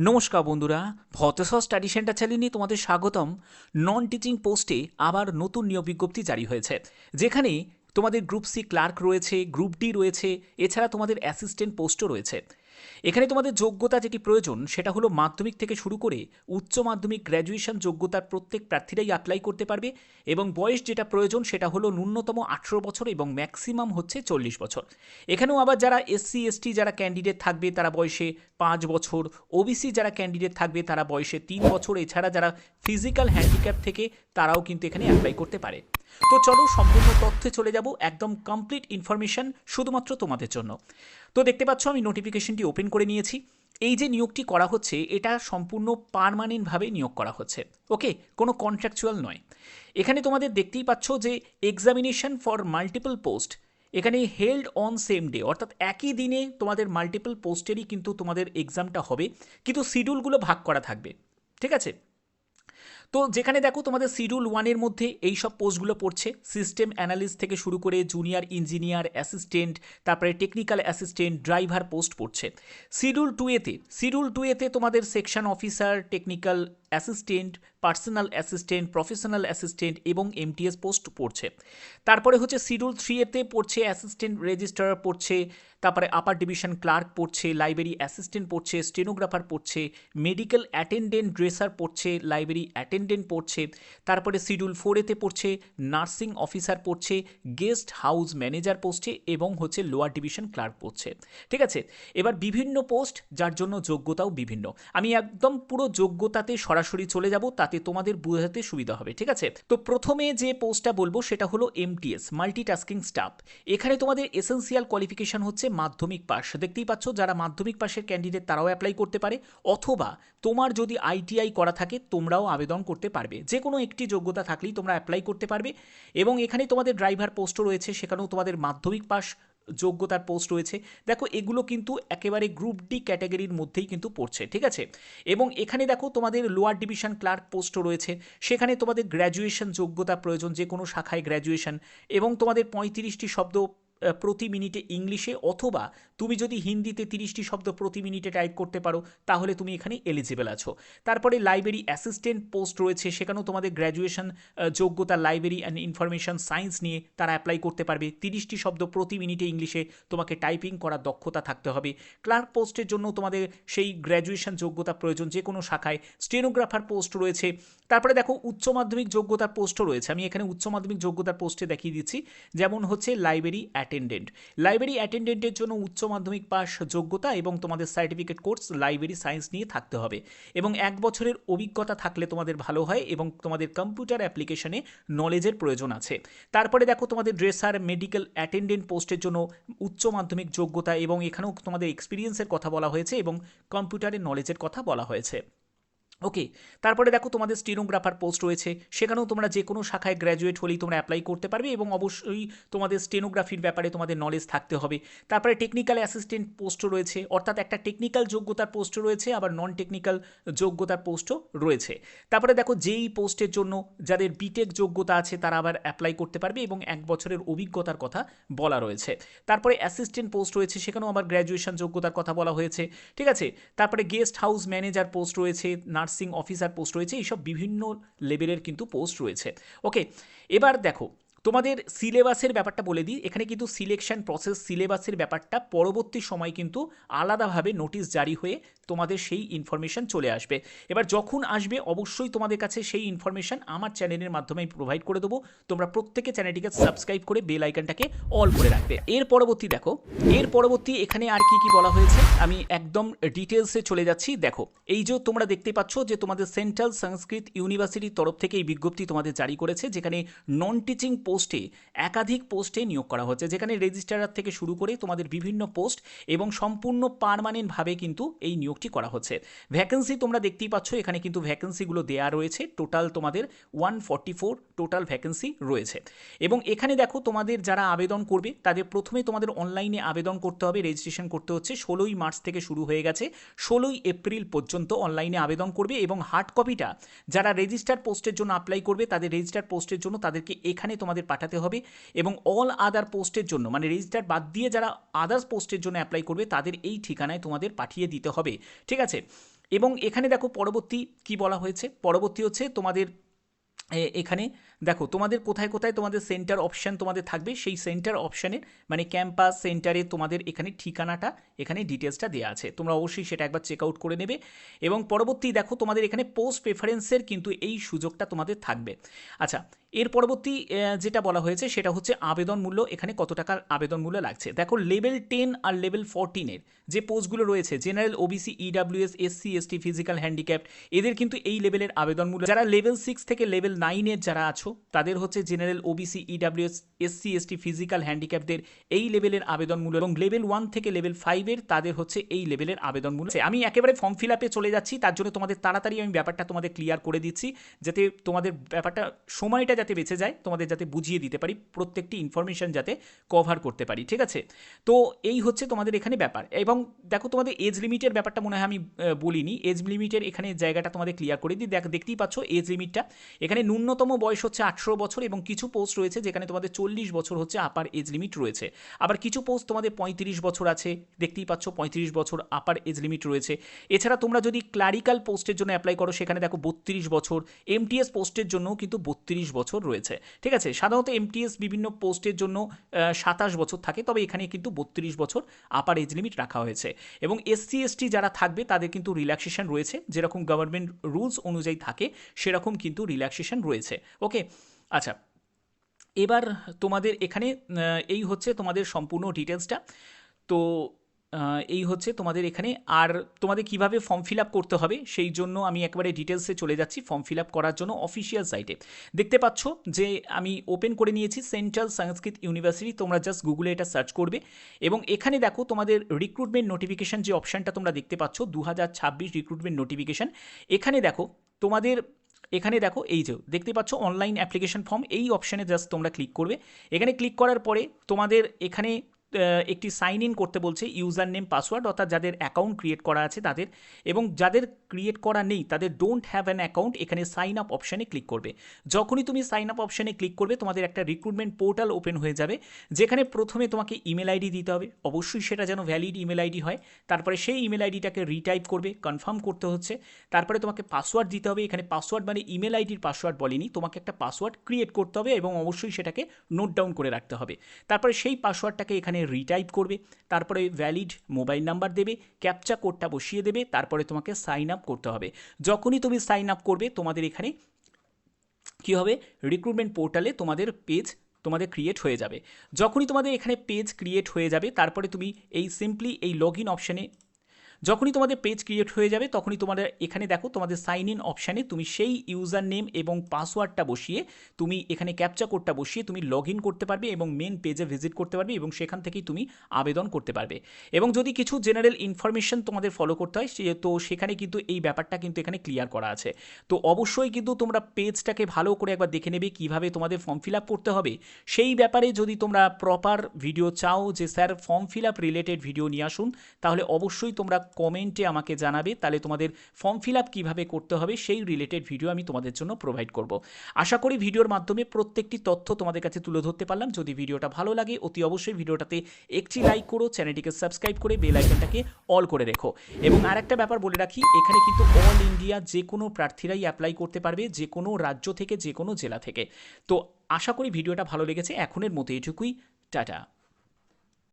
নমস্কার বন্ধুরা, ভতেশ্বর study centre চ্যানেলে তোমাদের স্বাগতম। নন টিচিং পোস্টে আবার নতুন নিয়োগ বিজ্ঞপ্তি জারি হয়েছে, যেখানে তোমাদের গ্রুপ সি ক্লার্ক রয়েছে, গ্রুপ ডি রয়েছে, এছাড়া তোমাদের অ্যাসিস্ট্যান্ট পোস্টও রয়েছে। এখানে তোমাদের যোগ্যতা যেটি প্রয়োজন সেটা হলো মাধ্যমিক থেকে শুরু করে উচ্চ মাধ্যমিক গ্র্যাজুয়েশন যোগ্যতার প্রত্যেক প্রার্থীরাই অ্যাপ্লাই করতে পারবে, এবং বয়স যেটা প্রয়োজন সেটা হলো ন্যূনতম 18 বছর এবং ম্যাক্সিমাম হচ্ছে 40 বছর। এখানেও আবার যারা এসসি এসটি যারা ক্যান্ডিডেট থাকবে তারা বয়সে 5 বছর, ওবিসি যারা ক্যান্ডিডেট থাকবে তারা বয়সে 3 বছর, এছাড়া যারা ফিজিক্যাল হ্যান্ডিক্যাপ থেকে তারাও কিন্তু এখানে অ্যাপ্লাই করতে পারে। তো চলো সম্পূর্ণ তথ্যে চলে যাব, একদম কমপ্লিট ইনফরমেশন শুধুমাত্র তোমাদের জন্য। তো দেখতে পাচ্ছ আমি নোটিফিকেশনটি ওপেন করে নিয়েছি। এই যে নিয়োগটি করা হচ্ছে এটা সম্পূর্ণ পার্মানেন্টভাবে নিয়োগ করা হচ্ছে, ওকে, কোনো কন্ট্রাকচুয়াল নয়। এখানে তোমাদের দেখতেই পাচ্ছ যে এক্সামিনেশন ফর মাল্টিপল পোস্ট এখানে হেল্ড অন সেম ডে, অর্থাৎ একই দিনে তোমাদের মাল্টিপল পোস্টেরই কিন্তু তোমাদের এক্সামটা হবে, কিন্তু শিডিউলগুলো ভাগ করা থাকবে, ঠিক আছে। তো যেখানে দেখো তোমাদের শিডিউল ওয়ানের মধ্যে এই সব পোস্টগুলো পড়ছে, সিস্টেম অ্যানালিস্ট থেকে শুরু করে জুনিয়র ইঞ্জিনিয়ার, অ্যাসিস্ট্যান্ট, তারপরে টেকনিক্যাল অ্যাসিস্ট্যান্ট, ড্রাইভার পোস্ট পড়ছে। শিডিউল টু এতে তোমাদের section officer, technical assistant, personal assistant, professional assistant এবং এমটিএস পোস্ট পড়ছে। তারপরে হচ্ছে শিডিউল 3-এতে পড়ছে অ্যাসিস্ট্যান্ট রেজিস্ট্রার পড়ছে, তারপরে আপার ডিভিশন ক্লার্ক পড়ছে, লাইব্রেরি অ্যাসিস্ট্যান্ট পড়ছে, স্টেনোগ্রাফার পড়ছে, মেডিকেল অ্যাটেন্ডেন্ট ড্রেসার পড়ছে, লাইব্রেরি অ্যাটেন্ডেন্ট পড়ছে। তারপরে শিডিউল 4-এতে পড়ছে নার্সিং অফিসার পড়ছে, গেস্ট হাউস ম্যানেজার পড়ছে এবং হচ্ছে লোয়ার ডিভিশন ক্লার্ক পড়ছে, ঠিক আছে। এবার বিভিন্ন পোস্ট যার জন্য যোগ্যতাও বিভিন্ন, আমি একদম পুরো যোগ্যতাতে সরাসরি চলে যাব, তাতে তোমাদের বোঝাতে সুবিধা হবে, ঠিক আছে। তো প্রথমে যে পোস্টটা বলবো সেটা হলো এমটিএস, মাল্টিটাস্কিং স্টাফ। এখানে তোমাদের এসেন্সিয়াল কোয়ালিফিকেশন হচ্ছে মাধ্যমিক পাস, দেখতেই পাচ্ছ যারা মাধ্যমিক পাশের ক্যান্ডিডেট তারাও অ্যাপ্লাই করতে পারে, অথবা তোমার যদি আইটিআই করা থাকে তোমরাও আবেদন করতে পারবে, যে কোনো একটি যোগ্যতা থাকলেই তোমরা অ্যাপ্লাই করতে পারবে। এবং এখানে তোমাদের ড্রাইভার পোস্টও রয়েছে, সেখানেও তোমাদের মাধ্যমিক পাস যোগ্যতার পোস্ট রয়েছে। দেখো এগুলো কিন্তু একেবারে গ্রুপ ডি ক্যাটাগরির মধ্যেই কিন্তু পড়ছে, ঠিক আছে। এবং এখানে দেখো তোমাদের লোয়ার ডিভিশন ক্লার্ক পোস্টও রয়েছে, সেখানে তোমাদের গ্র্যাজুয়েশন যোগ্যতা প্রয়োজন, যে কোনো শাখায় গ্র্যাজুয়েশন, এবং তোমাদের 35টি শব্দ প্রতি মিনিটে ইংলিশে, অথবা তুমি যদি হিন্দিতে 30টি শব্দ প্রতি মিনিটে টাইপ করতে পারো তাহলে তুমি এখানে এলিজিবল আছো। তারপরে লাইব্রেরি অ্যাসিস্ট্যান্ট পোস্ট রয়েছে, সেখানেও তোমাদের গ্র্যাজুয়েশন যোগ্যতা লাইব্রেরি অ্যান্ড ইনফরমেশন সায়েন্স নিয়ে তারা অ্যাপ্লাই করতে পারবে, 30টি শব্দ প্রতি মিনিটে ইংলিশে তোমাকে টাইপিং করার দক্ষতা থাকতে হবে। ক্লার্ক পোস্টের জন্য তোমাদের সেই গ্র্যাজুয়েশন যোগ্যতা প্রয়োজন, যে কোনো শাখায়। স্টেনোগ্রাফার পোস্ট রয়েছে। তারপরে দেখো উচ্চ মাধ্যমিক যোগ্যতার পোস্টও রয়েছে, আমি এখানে উচ্চ মাধ্যমিক যোগ্যতার পোস্টে দেখিয়ে দিচ্ছি, যেমন হচ্ছে লাইব্রেরি অ্যাটেন্ডেন্ট। লাইব্রেরি অ্যাটেন্ডেন্টের জন্য উচ্চ মাধ্যমিক পাস যোগ্যতা এবং তোমাদের সার্টিফিকেট কোর্স লাইব্রেরি সায়েন্স নিয়ে থাকতে হবে, এবং 1 বছরের অভিজ্ঞতা থাকলে তোমাদের ভালো হয়, এবং তোমাদের কম্পিউটার অ্যাপ্লিকেশনে নলেজের প্রয়োজন আছে। তারপরে দেখো তোমাদের ড্রেসার মেডিকেল অ্যাটেন্ডেন্ট পোস্টের জন্য উচ্চ মাধ্যমিক যোগ্যতা, এবং এখানেও তোমাদের এক্সপিরিয়েন্সের কথা বলা হয়েছে এবং কম্পিউটারের নলেজের কথা বলা হয়েছে, ওকে। তারপরে দেখো তোমাদের স্টেনোগ্রাফার পোস্ট রয়েছে, সেখানেও তোমরা যে কোনো শাখায় গ্র্যাজুয়েট হলেই তোমরা অ্যাপ্লাই করতে পারবে, এবং অবশ্যই তোমাদের স্টেনোগ্রাফির ব্যাপারে তোমাদের নলেজ থাকতে হবে। তারপরে টেকনিক্যাল অ্যাসিস্ট্যান্ট পোস্টও রয়েছে, অর্থাৎ একটা টেকনিক্যাল যোগ্যতার পোস্টও রয়েছে, আবার নন টেকনিক্যাল যোগ্যতার পোস্টও রয়েছে। তারপরে দেখো যেই পোস্টের জন্য যাদের বিটেক যোগ্যতা আছে তারা আবার অ্যাপ্লাই করতে পারবে, এবং 1 বছরের অভিজ্ঞতার কথা বলা রয়েছে। তারপরে অ্যাসিস্ট্যান্ট পোস্ট রয়েছে, সেখানেও আবার গ্র্যাজুয়েশন যোগ্যতার কথা বলা হয়েছে, ঠিক আছে। তারপরে গেস্ট হাউস ম্যানেজার পোস্ট রয়েছে, নার্সিং অফিসার পোস্ট রয়েছে, এইসব বিভিন্ন লেভেলের কিন্তু পোস্ট রয়েছে, ওকে। এবার দেখো তোমাদের সিলেবাসের ব্যাপারটা বলে দিই, এখানে কিন্তু সিলেকশন প্রসেস, সিলেবাসের ব্যাপারটা পরবর্তী সময় কিন্তু আলাদাভাবে নোটিশ জারি হয়ে তোমাদের সেই ইনফরমেশন চলে আসবে। এবার যখন আসবে অবশ্যই তোমাদের কাছে সেই ইনফরমেশন আমার চ্যানেলের মাধ্যমে আমি প্রোভাইড করে দেবো, তোমরা প্রত্যেকে চ্যানেলটিকে সাবস্ক্রাইব করে বেল আইকনটাকে অল করে রাখবে। এর পরবর্তী দেখো, এর পরবর্তী এখানে আর কি কি বলা হয়েছে আমি একদম ডিটেলসে চলে যাচ্ছি। দেখো এই যে তোমরা দেখতে পাচ্ছ যে তোমাদের সেন্ট্রাল সংস্কৃত ইউনিভার্সিটির তরফ থেকে এই বিজ্ঞপ্তি তোমাদের জারি করেছে, যেখানে নন টিচিং পোস্টে একাধিক পোস্টে নিয়োগ করা হচ্ছে, যেখানে রেজিস্ট্রার থেকে শুরু করে তোমাদের বিভিন্ন পোস্ট, এবং সম্পূর্ণ পার্মানেন্টভাবে কিন্তু এই নিয়োগটি করা হচ্ছে। ভ্যাকেন্সি তোমরা দেখতেই পাচ্ছ, এখানে কিন্তু ভ্যাকেন্সিগুলো দেওয়া রয়েছে, টোটাল তোমাদের 144 টোটাল ভ্যাকেন্সি রয়েছে। এবং এখানে দেখো তোমাদের যারা আবেদন করবে তাদের প্রথমে তোমাদের অনলাইনে আবেদন করতে হবে, রেজিস্ট্রেশন করতে হচ্ছে, 16ই মার্চ থেকে শুরু হয়ে গেছে, 16ই এপ্রিল পর্যন্ত অনলাইনে আবেদন করবে, এবং হার্ড কপিটা যারা রেজিস্টার পোস্টের জন্য অ্যাপ্লাই করবে তাদের রেজিস্টার পোস্টের জন্য তাদেরকে এখানে তোমাদের পাঠাতে হবে, এবং অল আদার পোস্টের জন্য মানে রেজিস্টার বাদ দিয়ে যারা আদার্স পোস্টের জন্য অ্যাপ্লাই করবে তাদের এই ঠিকানায় তোমাদের পাঠিয়ে দিতে হবে, ঠিক আছে। এবং এখানে দেখো পরবর্তী কি বলা হয়েছে, পরবর্তী হচ্ছে তোমাদের এখানে দেখো তোমাদের কোথায় কোথায় তোমাদের সেন্টার অপশান তোমাদের থাকবে, সেই সেন্টার অপশানের মানে ক্যাম্পাস সেন্টারে তোমাদের এখানে ঠিকানাটা এখানে ডিটেলসটা দেওয়া আছে, তোমরা অবশ্যই সেটা একবার চেক আউট করে নেবে। এবং পরবর্তী দেখো তোমাদের এখানে পোস্ট প্রেফারেন্সের কিন্তু এই সুযোগটা তোমাদের থাকবে। আচ্ছা, এর পরবর্তী যেটা বলা হয়েছে সেটা হচ্ছে আবেদন মূল্য, এখানে কত টাকার আবেদন মূল্য লাগছে। দেখো লেভেল 10 আর লেভেল 14-এর যে পোস্টগুলো রয়েছে general, OBC, EWS, SC, ST, physical handicapped, এদের কিন্তু এই লেভেলের আবেদন মূল্য। যারা লেভেল 6 থেকে লেভেল 9-এর যারা আছো তাদের হচ্ছে general, OBC, EWS, SC, ST, physical হ্যান্ডিক্যাপ্টদের এই লেভেলের আবেদন মূল্য, এবং লেভেল 1 থেকে লেভেল 5-এর তাদের হচ্ছে এই লেভেলের আবেদন মূল্য। আমি একেবারে ফর্ম ফিল আপে চলে যাচ্ছি, তার জন্য তোমাদের তাড়াতাড়ি আমি ব্যাপারটা তোমাদের ক্লিয়ার করে দিচ্ছি, যাতে তোমাদের ব্যাপারটা সময়টা যাতে বেঁচে যায়, তোমাদের যাতে বুঝিয়ে দিতে পারি, প্রত্যেকটি ইনফরমেশন যাতে কভার করতে পারি, ঠিক আছে। তো এই হচ্ছে তোমাদের এখানে ব্যাপার। এবং দেখো তোমাদের এজ লিমিটের ব্যাপারটা মনে হয় আমি বলিনি, এজ লিমিটের এখানে জায়গাটা তোমাদের ক্লিয়ার করে দিই। দেখতেই পাচ্ছ এজ লিমিটটা, এখানে ন্যূনতম বয়স হচ্ছে 18 বছর, এবং কিছু পোস্ট রয়েছে যেখানে তোমাদের 40 বছর হচ্ছে আপার এজ লিমিট রয়েছে। আবার কিছু পোস্ট তোমাদের 35 বছর আছে, দেখতেই পাচ্ছ 35 বছর আপার এজ লিমিট রয়েছে। এছাড়া তোমরা যদি ক্লারিক্যাল পোস্টের জন্য অ্যাপ্লাই করো সেখানে দেখো 32 বছর, এমটিএস পোস্টের জন্যও কিন্তু 32 বছর রয়েছে, ঠিক আছে। সাধারণত এমটিএস বিভিন্ন পোস্টের জন্য 27 বছর থাকে, তবে এখানে কিন্তু 32 বছর আপার এজ লিমিট রাখা হয়েছে। এবং এসসি এসটি যারা থাকবে তাদের কিন্তু রিল্যাক্সেশন রয়েছে, যেরকম গভর্নমেন্ট রুলস অনুযায়ী থাকে সেরকম কিন্তু রিল্যাক্সেশন রয়েছে, ওকে। আচ্ছা, এবার তোমাদের এখানে এই হচ্ছে তোমাদের সম্পূর্ণ ডিটেলসটা। তো এই হচ্ছে তোমাদের এখানে, আর তোমাদের কিভাবে ফর্ম ফিল আপ করতে হবে সেই জন্য আমি একবারে ডিটেলসে চলে যাচ্ছি। ফর্ম ফিল আপ করার জন্য অফিসিয়াল সাইটে দেখতে পাচ্ছ যে আমি ওপেন করে নিয়েছি সেন্ট্রাল সংস্কৃত ইউনিভার্সিটি, তোমরা জাস্ট গুগলে এটা সার্চ করবে এবং এখানে দেখো তোমাদের রিক্রুটমেন্ট নোটিফিকেশান যে অপশানটা তোমরা দেখতে পাচ্ছ 2026 রিক্রুটমেন্ট নোটিফিকেশান, এখানে দেখো তোমাদের এখানে দেখো এই যে দেখতে পাচ্ছ অনলাইন অ্যাপ্লিকেশন ফর্ম, এই অপশানে জাস্ট তোমরা ক্লিক করবে। এখানে ক্লিক করার পরে তোমাদের এখানে একটি সাইন ইন করতে বলছে, ইউজার নেম, পাসওয়ার্ড, অর্থাৎ যাদের অ্যাকাউন্ট ক্রিয়েট করা আছে তাদের, এবং যাদের ক্রিয়েট করা নেই তাদের ডোন্ট হ্যাভ অ্যান অ্যাকাউন্ট এখানে সাইন আপ অপশানে ক্লিক করবে। যখনই তুমি সাইন আপ অপশানে ক্লিক করবে তোমাদের একটা রিক্রুটমেন্ট পোর্টাল ওপেন হয়ে যাবে, যেখানে প্রথমে তোমাকে ইমেল আইডি দিতে হবে, অবশ্যই সেটা যেন ভ্যালিড ইমেল আইডি হয়। তারপরে সেই ইমেল আইডিটাকে রিটাইপ করবে, কনফার্ম করতে হচ্ছে। তারপরে তোমাকে পাসওয়ার্ড দিতে হবে, এখানে পাসওয়ার্ড মানে ইমেল আইডির পাসওয়ার্ড বলিনি, তোমাকে একটা পাসওয়ার্ড ক্রিয়েট করতে হবে এবং অবশ্যই সেটাকে নোট ডাউন করে রাখতে হবে। তারপরে সেই পাসওয়ার্ডটাকে এখানে রিটাইপ করবে, তারপরে ভ্যালিড মোবাইল নাম্বার দেবে, ক্যাপচা কোডটা বসিয়ে দেবে, তারপরে তোমাকে সাইন আপ করতে হবে। যখনই তুমি সাইন আপ করবে তোমাদের এখানে কী হবে, রিক্রুটমেন্ট পোর্টালে তোমাদের পেজ তোমাদের ক্রিয়েট হয়ে যাবে। যখনই তোমাদের এখানে পেজ ক্রিয়েট হয়ে যাবে তারপরে তুমি এই সিম্পলি এই লগ ইন অপশানে, যখনই তোমাদের পেজ ক্রিয়েট হয়ে যাবে তখনই তোমাদের এখানে দেখো তোমাদের সাইন ইন অপশানে তুমি সেই ইউজার নেম এবং পাসওয়ার্ডটা বসিয়ে তুমি এখানে ক্যাপচা কোডটা বসিয়ে তুমি লগ ইন করতে পারবে এবং মেন পেজে ভিজিট করতে পারবে এবং সেখান থেকেই তুমি আবেদন করতে পারবে। এবং যদি কিছু জেনারেল ইনফরমেশন তোমাদের ফলো করতে হয় তো সেখানে কিন্তু এই ব্যাপারটা কিন্তু এখানে ক্লিয়ার করা আছে। তো অবশ্যই কিন্তু তোমরা পেজটাকে ভালো করে একবার দেখে নেবে কীভাবে তোমাদের ফর্ম ফিল আপ করতে হবে। সেই ব্যাপারে যদি তোমরা প্রপার ভিডিও চাও যে sir form fill up related video নিয়ে আসুন, তাহলে অবশ্যই তোমরা কমেন্টে আমাকে জানাবে, তাহলে তোমাদের ফর্ম ফিল আপ কীভাবে করতে হবে সেই রিলেটেড ভিডিও আমি তোমাদের জন্য প্রোভাইড করব। আশা করি ভিডিওর মাধ্যমে প্রত্যেকটি তথ্য তোমাদের কাছে তুলে ধরতে পারলাম। যদি ভিডিওটা ভালো লাগে অতি অবশ্যই ভিডিওটাতে একটি লাইক করো, চ্যানেলটিকে সাবস্ক্রাইব করে বেল আইকনটাকে অল করে রেখো। এবং আরেকটা ব্যাপার বলে রাখি, এখানে কিন্তু অল ইন্ডিয়া যে কোনো প্রার্থীরাই অ্যাপ্লাই করতে পারবে, যে কোনো রাজ্য থেকে, যে কোনো জেলা থেকে। তো আশা করি ভিডিওটা ভালো লেগেছে। এখনের মতো এটুকুই, টাটা।